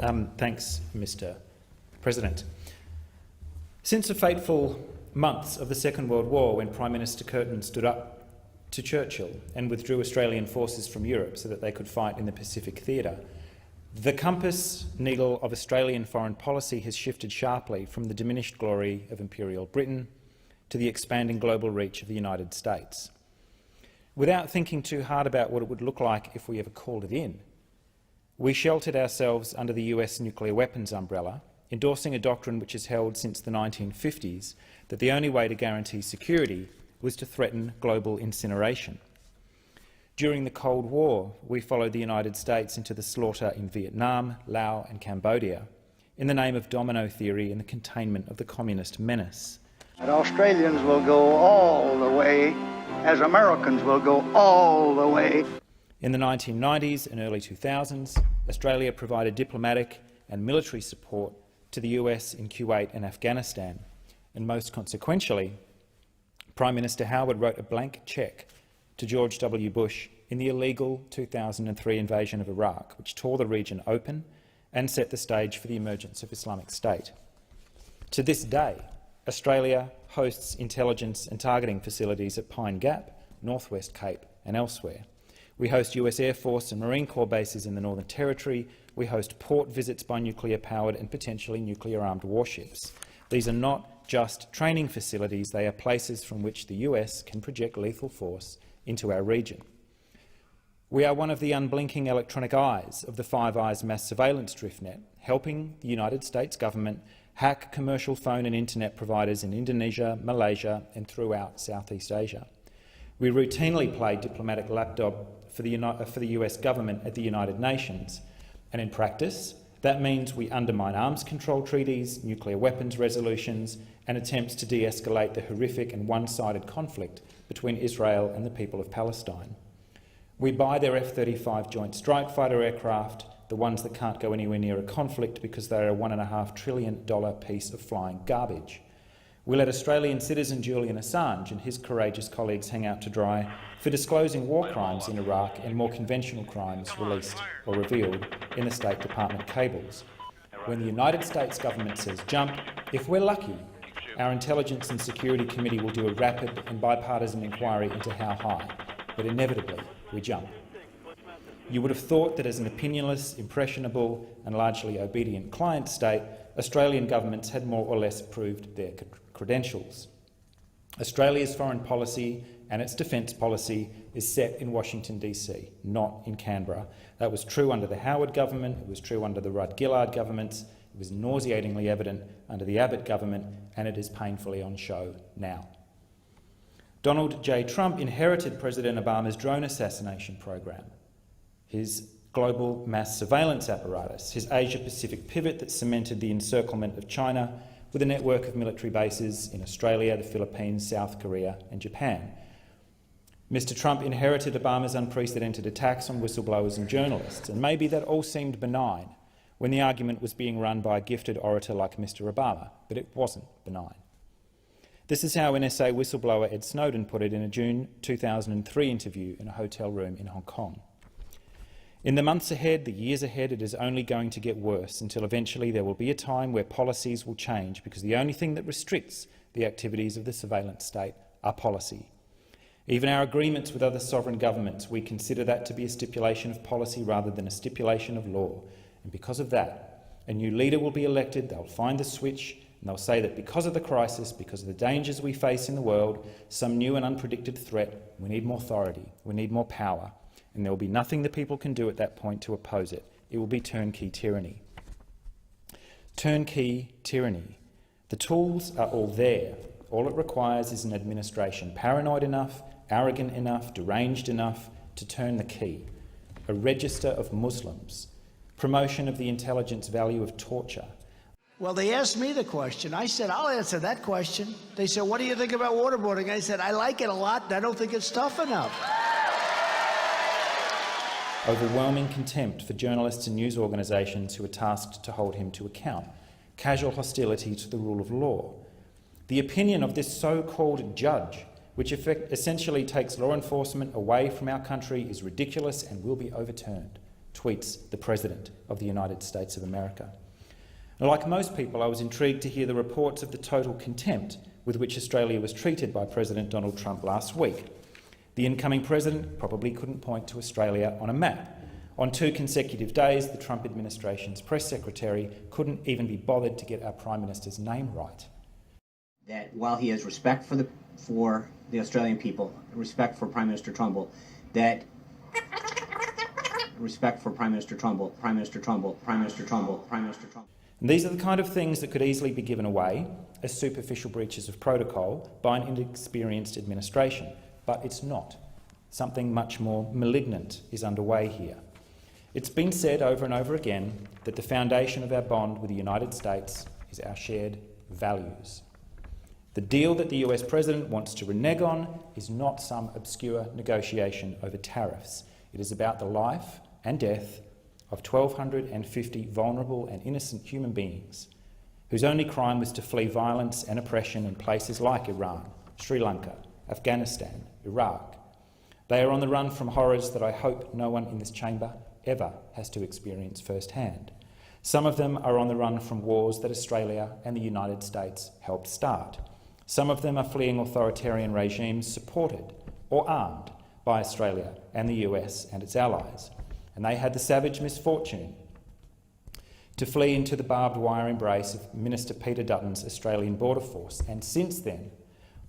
Thanks, Mr. President. Since the fateful months of the Second World War, when Prime Minister Curtin stood up to Churchill and withdrew Australian forces from Europe so that they could fight in the Pacific theatre, the compass needle of Australian foreign policy has shifted sharply from the diminished glory of Imperial Britain to the expanding global reach of the United States. Without thinking too hard about what it would look like if we ever called it in, we sheltered ourselves under the US nuclear weapons umbrella, endorsing a doctrine which has held since the 1950s that the only way to guarantee security was to threaten global incineration. During the Cold War, we followed the United States into the slaughter in Vietnam, Laos and Cambodia in the name of domino theory and the containment of the communist menace. And Australians will go all the way, as Americans will go all the way. In the 1990s and early 2000s, Australia provided diplomatic and military support to the US in Kuwait and Afghanistan, and most consequentially, Prime Minister Howard wrote a blank cheque to George W. Bush in the illegal 2003 invasion of Iraq, which tore the region open and set the stage for the emergence of Islamic State. To this day, Australia hosts intelligence and targeting facilities at Pine Gap, Northwest Cape and elsewhere. We host US Air Force and Marine Corps bases in the Northern Territory. We host port visits by nuclear-powered and potentially nuclear-armed warships. These are not just training facilities, they are places from which the US can project lethal force into our region. We are one of the unblinking electronic eyes of the Five Eyes mass surveillance driftnet, helping the United States government hack commercial phone and internet providers in Indonesia, Malaysia and throughout Southeast Asia. We routinely play diplomatic lapdog for the US government at the United Nations, and in practice that means we undermine arms control treaties, nuclear weapons resolutions and attempts to de-escalate the horrific and one-sided conflict between Israel and the people of Palestine. We buy their F-35 Joint Strike Fighter aircraft, the ones that can't go anywhere near a conflict because they're a $1.5 trillion piece of flying garbage. We let Australian citizen Julian Assange and his courageous colleagues hang out to dry for disclosing war crimes in Iraq and more conventional crimes released or revealed in the State Department cables. When the United States government says jump, if we're lucky, our Intelligence and Security Committee will do a rapid and bipartisan inquiry into how high, but inevitably we jump. You would have thought that as an opinionless, impressionable and largely obedient client state, Australian governments had more or less proved their credentials. Australia's foreign policy and its defence policy is set in Washington DC, not in Canberra. That was true under the Howard government, it was true under the Rudd-Gillard governments, it was nauseatingly evident under the Abbott government, and it is painfully on show now. Donald J. Trump inherited President Obama's drone assassination program, his global mass surveillance apparatus, his Asia-Pacific pivot that cemented the encirclement of China with a network of military bases in Australia, the Philippines, South Korea and Japan. Mr. Trump inherited Obama's unprecedented attacks on whistleblowers and journalists, and maybe that all seemed benign when the argument was being run by a gifted orator like Mr. Obama, but it wasn't benign. This is how NSA whistleblower Ed Snowden put it in a June 2003 interview in a hotel room in Hong Kong. In the months ahead, the years ahead, it is only going to get worse until eventually there will be a time where policies will change, because the only thing that restricts the activities of the surveillance state are policy. Even our agreements with other sovereign governments, we consider that to be a stipulation of policy rather than a stipulation of law. And because of that, a new leader will be elected, they'll find the switch, and they'll say that because of the crisis, because of the dangers we face in the world, some new and unpredicted threat, we need more authority, we need more power. And there will be nothing the people can do at that point to oppose it. It will be turnkey tyranny. Turnkey tyranny. The tools are all there. All it requires is an administration paranoid enough, arrogant enough, deranged enough to turn the key. A register of Muslims. Promotion of the intelligence value of torture. Well, they asked me the question. I said, I'll answer that question. They said, what do you think about waterboarding? I said, I like it a lot, and I don't think it's tough enough. Overwhelming contempt for journalists and news organisations who are tasked to hold him to account. Casual hostility to the rule of law. The opinion of this so-called judge, which essentially takes law enforcement away from our country, is ridiculous and will be overturned. tweets the President of the United States of America. Now, like most people, I was intrigued to hear the reports of the total contempt with which Australia was treated by President Donald Trump last week. The incoming president probably couldn't point to Australia on a map. On 2 consecutive days, the Trump administration's press secretary couldn't even be bothered to get our Prime Minister's name right. That while he has respect for the Australian people, respect for Prime Minister Trumbull, that respect for Prime Minister Trumbull, Prime Minister Trumbull, Prime Minister Trumbull, Prime Minister Trumbull. And these are the kind of things that could easily be given away as superficial breaches of protocol by an inexperienced administration, but it's not. Something much more malignant is underway here. It's been said over and over again that the foundation of our bond with the United States is our shared values. The deal that the US President wants to renege on is not some obscure negotiation over tariffs. It is about the life and death of 1,250 vulnerable and innocent human beings whose only crime was to flee violence and oppression in places like Iran, Sri Lanka, Afghanistan, Iraq. They are on the run from horrors that I hope no one in this chamber ever has to experience firsthand. Some of them are on the run from wars that Australia and the United States helped start. Some of them are fleeing authoritarian regimes supported or armed by Australia and the US and its allies. And they had the savage misfortune to flee into the barbed wire embrace of Minister Peter Dutton's Australian Border Force. And since then,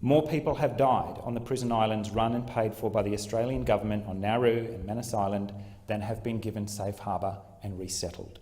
more people have died on the prison islands run and paid for by the Australian government on Nauru and Manus Island than have been given safe harbour and resettled.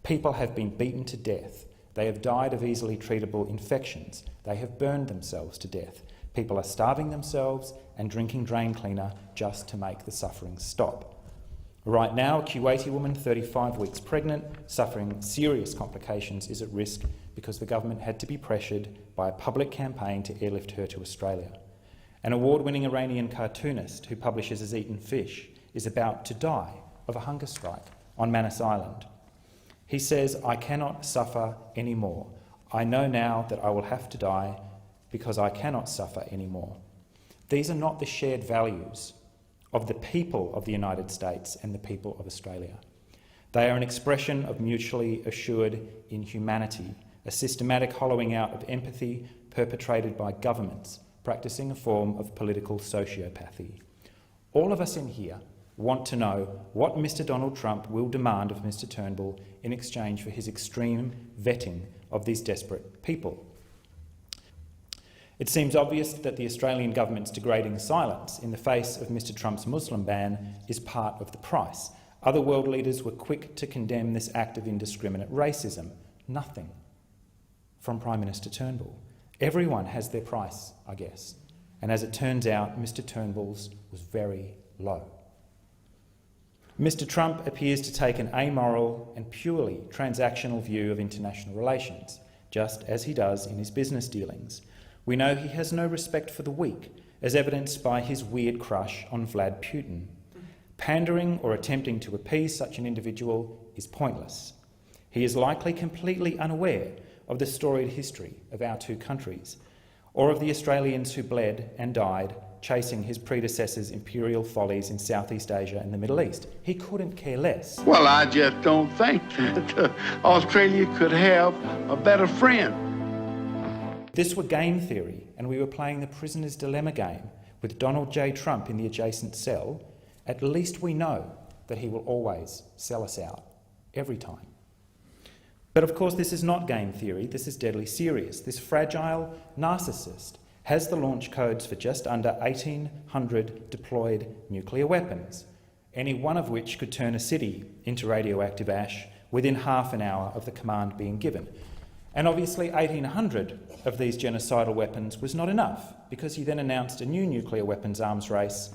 People have been beaten to death. They have died of easily treatable infections. They have burned themselves to death. People are starving themselves and drinking drain cleaner just to make the suffering stop. Right now, a Kuwaiti woman, 35 weeks pregnant, suffering serious complications, is at risk because the government had to be pressured by a public campaign to airlift her to Australia. An award-winning Iranian cartoonist who publishes As Eaten Fish is about to die of a hunger strike on Manus Island. He says, "I cannot suffer anymore. I know now that I will have to die because I cannot suffer anymore." These are not the shared values of the people of the United States and the people of Australia. They are an expression of mutually assured inhumanity, a systematic hollowing out of empathy perpetrated by governments practicing a form of political sociopathy. All of us in here want to know what Mr Donald Trump will demand of Mr Turnbull in exchange for his extreme vetting of these desperate people. It seems obvious that the Australian government's degrading silence in the face of Mr Trump's Muslim ban is part of the price. Other world leaders were quick to condemn this act of indiscriminate racism. Nothing from Prime Minister Turnbull. Everyone has their price, I guess. And as it turns out, Mr Turnbull's was very low. Mr Trump appears to take an amoral and purely transactional view of international relations, just as he does in his business dealings. We know he has no respect for the weak, as evidenced by his weird crush on Vlad Putin. Pandering or attempting to appease such an individual is pointless. He is likely completely unaware of the storied history of our two countries, or of the Australians who bled and died chasing his predecessors' imperial follies in Southeast Asia and the Middle East. He couldn't care less. Well, I just don't think that Australia could have a better friend. If this were game theory and we were playing the prisoner's dilemma game with Donald J. Trump in the adjacent cell, at least we know that he will always sell us out, every time. But of course this is not game theory, this is deadly serious. This fragile narcissist has the launch codes for just under 1,800 deployed nuclear weapons, any one of which could turn a city into radioactive ash within half an hour of the command being given. And obviously 1,800 of these genocidal weapons was not enough, because he then announced a new nuclear weapons arms race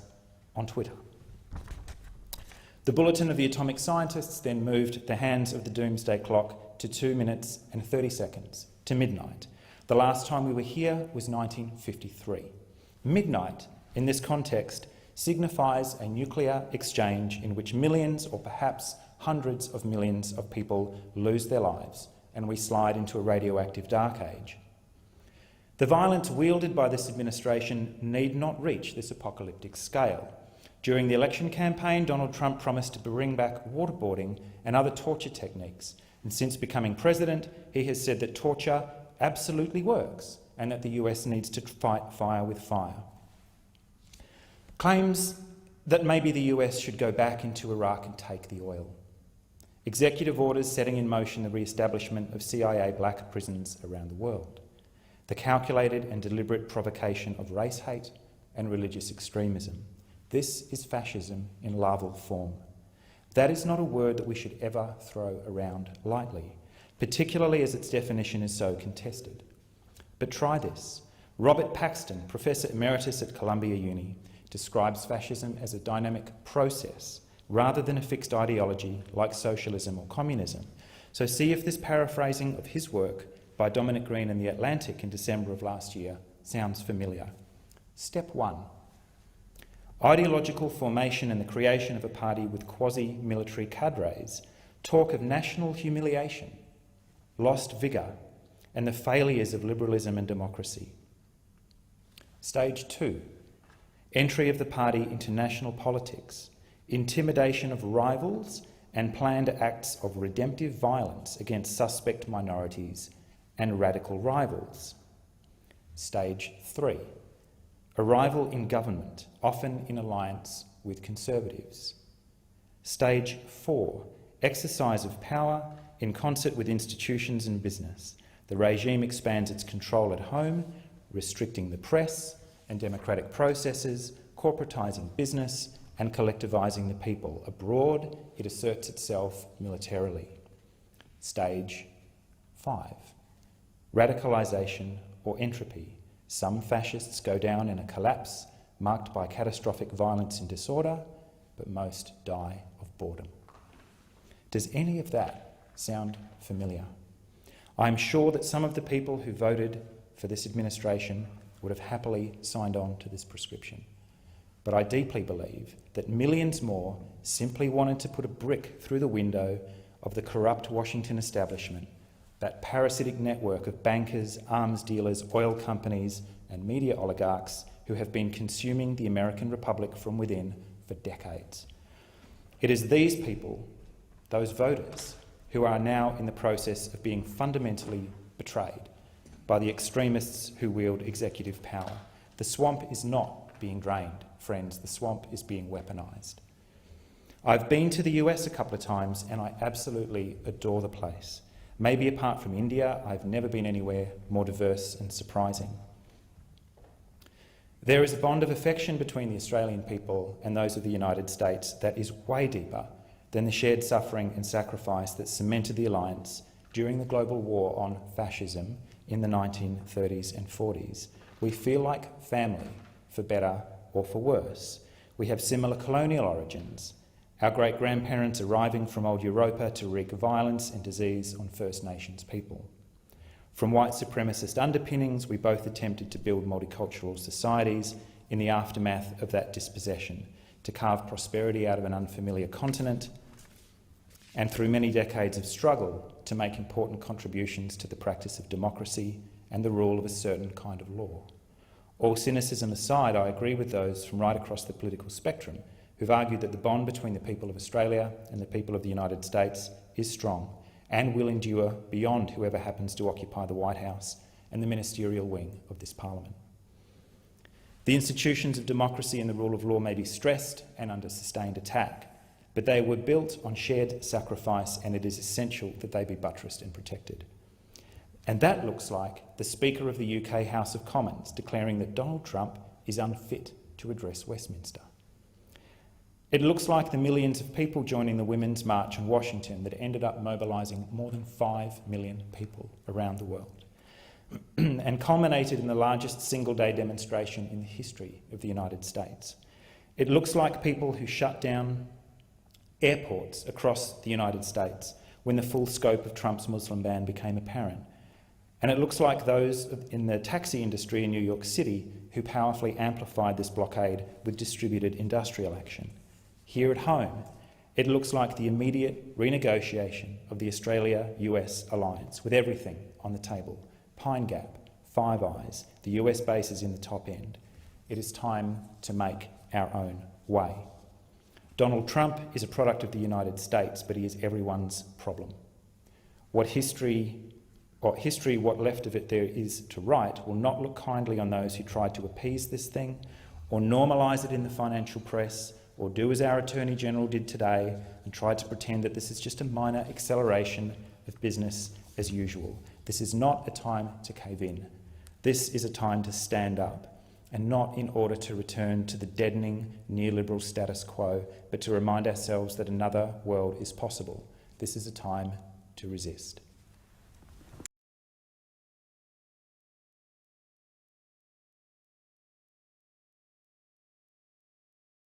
on Twitter. The bulletin of the atomic scientists then moved the hands of the doomsday clock to 2 minutes and 30 seconds, to midnight. The last time we were here was 1953. Midnight, in this context, signifies a nuclear exchange in which millions or perhaps hundreds of millions of people lose their lives, and we slide into a radioactive dark age. The violence wielded by this administration need not reach this apocalyptic scale. During the election campaign, Donald Trump promised to bring back waterboarding and other torture techniques. And since becoming president, he has said that torture absolutely works and that the US needs to fight fire with fire. Claims that maybe the US should go back into Iraq and take the oil. Executive orders setting in motion the re-establishment of CIA black prisons around the world. The calculated and deliberate provocation of race hate and religious extremism. This is fascism in larval form. That is not a word that we should ever throw around lightly, particularly as its definition is so contested. But try this. Robert Paxton, Professor Emeritus at Columbia Uni, describes fascism as a dynamic process rather than a fixed ideology like socialism or communism. So see if this paraphrasing of his work by Dominic in The Atlantic in December of last year sounds familiar. Step 1. Ideological formation and the creation of a party with quasi-military cadres talk of national humiliation, lost vigour, and the failures of liberalism and democracy. Stage 2. Entry of the party into national politics, intimidation of rivals and planned acts of redemptive violence against suspect minorities and radical rivals. Stage 3. Arrival in government, often in alliance with conservatives. Stage 4. Exercise of power in concert with institutions and business. The regime expands its control at home, restricting the press and democratic processes, corporatising business and collectivising the people. Abroad, it asserts itself militarily. Stage 5. Radicalisation or entropy. Some fascists go down in a collapse marked by catastrophic violence and disorder, but most die of boredom. Does any of that sound familiar? I'm sure that some of the people who voted for this administration would have happily signed on to this prescription. But I deeply believe that millions more simply wanted to put a brick through the window of the corrupt Washington establishment, that parasitic network of bankers, arms dealers, oil companies and media oligarchs who have been consuming the American Republic from within for decades. It is these people, those voters, who are now in the process of being fundamentally betrayed by the extremists who wield executive power. The swamp is not being drained, friends. The swamp is being weaponised. I've been to the US a couple of times and I absolutely adore the place. Maybe apart from India, I've never been anywhere more diverse and surprising. There is a bond of affection between the Australian people and those of the United States that is way deeper than the shared suffering and sacrifice that cemented the alliance during the global war on fascism in the 1930s and 40s. We feel like family, for better or for worse. We have similar colonial origins. Our great-grandparents arriving from old Europa to wreak violence and disease on First Nations people. From white supremacist underpinnings, we both attempted to build multicultural societies in the aftermath of that dispossession, to carve prosperity out of an unfamiliar continent, and through many decades of struggle to make important contributions to the practice of democracy and the rule of a certain kind of law. All cynicism aside, I agree with those from right across the political spectrum who've argued that the bond between the people of Australia and the people of the United States is strong and will endure beyond whoever happens to occupy the White House and the ministerial wing of this parliament. The institutions of democracy and the rule of law may be stressed and under sustained attack, but they were built on shared sacrifice, and it is essential that they be buttressed and protected. And that looks like the Speaker of the UK House of Commons declaring that Donald Trump is unfit to address Westminster. It looks like the millions of people joining the Women's March in Washington that ended up mobilising more than 5 million people around the world and culminated in the largest single-day demonstration in the history of the United States. It looks like people who shut down airports across the United States when the full scope of Trump's Muslim ban became apparent. And it looks like those in the taxi industry in New York City who powerfully amplified this blockade with distributed industrial action. Here at home, it looks like the immediate renegotiation of the Australia-US alliance, with everything on the table. Pine Gap, Five Eyes, the US bases in the top end. It is time to make our own way. Donald Trump is a product of the United States, but he is everyone's problem. What left of it there is to write will not look kindly on those who tried to appease this thing, or normalise it in the financial press, or do as our Attorney General did today and tried to pretend that this is just a minor acceleration of business as usual. This is not a time to cave in. This is a time to stand up, and not in order to return to the deadening neoliberal status quo, but to remind ourselves that another world is possible. This is a time to resist.